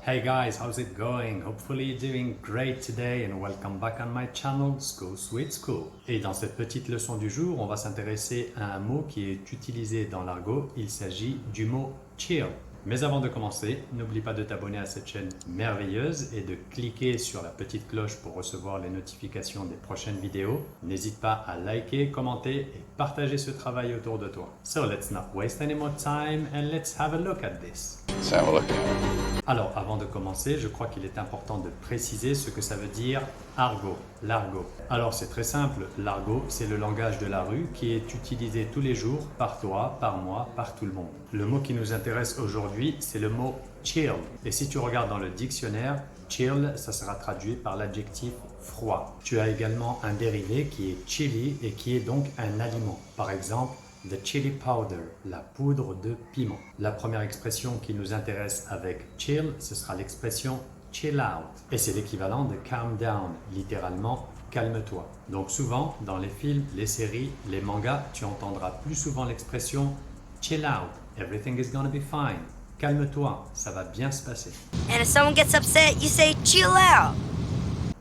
Hey guys, how's it going? Hopefully you're doing great today and welcome back on my channel School Sweet School. Et dans cette petite leçon du jour, on va s'intéresser à un mot qui est utilisé dans l'argot. Il s'agit du mot chill. Mais avant de commencer, n'oublie pas de t'abonner à cette chaîne merveilleuse et de cliquer sur la petite cloche pour recevoir les notifications des prochaines vidéos. N'hésite pas à liker, commenter et partager ce travail autour de toi. So let's not waste any more time and let's have a look at this. Let's have a look at it. Alors, avant de commencer, je crois qu'il est important de préciser ce que ça veut dire argot, l'argot. Alors, c'est très simple. L'argot, c'est le langage de la rue qui est utilisé tous les jours par toi, par moi, par tout le monde. Le mot qui nous intéresse aujourd'hui, c'est le mot chill. Et si tu regardes dans le dictionnaire, chill, ça sera traduit par l'adjectif froid. Tu as également un dérivé qui est chili et qui est donc un aliment. Par exemple, the chili powder, la poudre de piment. La première expression qui nous intéresse avec chill, ce sera l'expression chill out. Et c'est l'équivalent de calm down, littéralement calme-toi. Donc souvent, dans les films, les séries, les mangas, tu entendras plus souvent l'expression chill out, everything is gonna be fine. Calme-toi, ça va bien se passer. And if someone gets upset, you say chill out.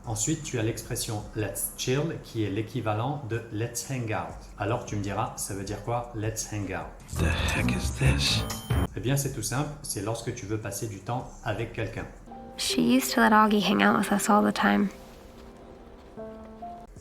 Ensuite, tu as l'expression let's chill qui est l'équivalent de let's hang out. Alors tu me diras, ça veut dire quoi let's hang out? The heck is this? Eh bien, c'est tout simple, c'est lorsque tu veux passer du temps avec quelqu'un. She used to let Augie hang out with us all the time.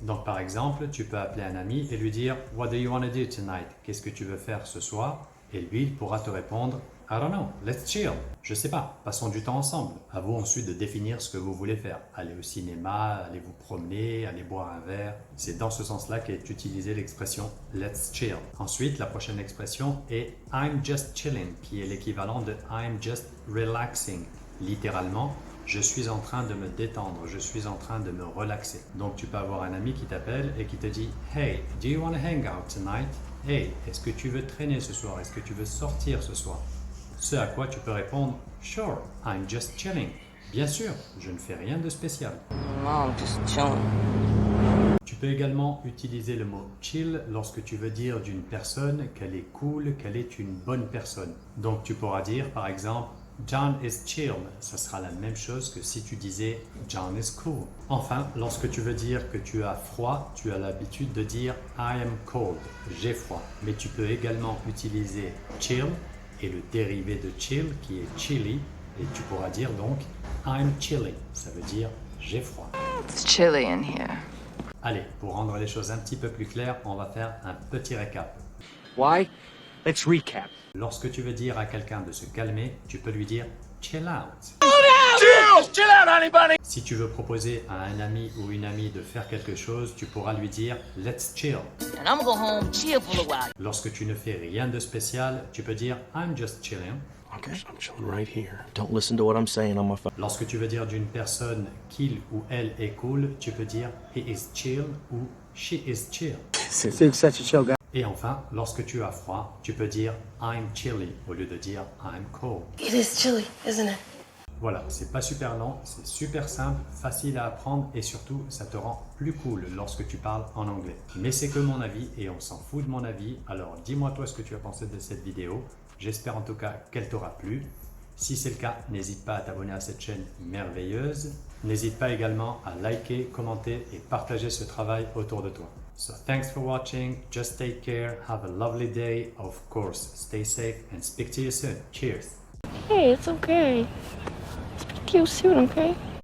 Donc par exemple, tu peux appeler un ami et lui dire What do you want to do tonight? Qu'est-ce que tu veux faire ce soir? Et lui, il pourra te répondre I don't know, let's chill. Je sais pas, passons du temps ensemble. À vous ensuite de définir ce que vous voulez faire. Aller au cinéma, aller vous promener, aller boire un verre. C'est dans ce sens-là qu'est utilisée l'expression let's chill. Ensuite, la prochaine expression est I'm just chilling, qui est l'équivalent de I'm just relaxing. Littéralement, je suis en train de me détendre, je suis en train de me relaxer. Donc tu peux avoir un ami qui t'appelle et qui te dit Hey, do you want to hang out tonight? Hey, est-ce que tu veux traîner ce soir? Est-ce que tu veux sortir ce soir? Ce à quoi tu peux répondre Sure, I'm just chilling. Bien sûr, je ne fais rien de spécial. No, I'm just chilling. Tu peux également utiliser le mot chill lorsque tu veux dire d'une personne qu'elle est cool, qu'elle est une bonne personne. Donc tu pourras dire par exemple John is chill. Ça sera la même chose que si tu disais John is cool. Enfin, lorsque tu veux dire que tu as froid, tu as l'habitude de dire I am cold. J'ai froid. Mais tu peux également utiliser chill et le dérivé de chill qui est chilly. Et tu pourras dire donc I'm chilly. Ça veut dire j'ai froid. It's chilly in here. Allez, pour rendre les choses un petit peu plus claires, on va faire un petit récap. Why? Let's recap. Lorsque tu veux dire à quelqu'un de se calmer, tu peux lui dire chill out. Chill out, honey bunny! Si tu veux proposer à un ami ou une amie de faire quelque chose, tu pourras lui dire let's chill. And I'm gonna go home, chill for a while. Lorsque tu ne fais rien de spécial, tu peux dire I'm just chilling. Okay, I'm chilling right here. Don't listen to what I'm saying on my phone. Lorsque tu veux dire d'une personne qu'il ou elle est cool, tu peux dire he is chill ou she is chill. Sig's such a chill guy. Et enfin, lorsque tu as froid, tu peux dire I'm chilly au lieu de dire I'm cold. It is chilly, isn't it? Voilà, c'est pas super long, c'est super simple, facile à apprendre et surtout, ça te rend plus cool lorsque tu parles en anglais. Mais c'est que mon avis et on s'en fout de mon avis, alors dis-moi toi ce que tu as pensé de cette vidéo. J'espère en tout cas qu'elle t'aura plu. Si c'est le cas, n'hésite pas à t'abonner à cette chaîne merveilleuse. N'hésite pas également à liker, commenter et partager ce travail autour de toi. So thanks for watching, just take care, have a lovely day, of course, stay safe and speak to you soon. Cheers! Hey, it's okay. Speak to you soon, okay?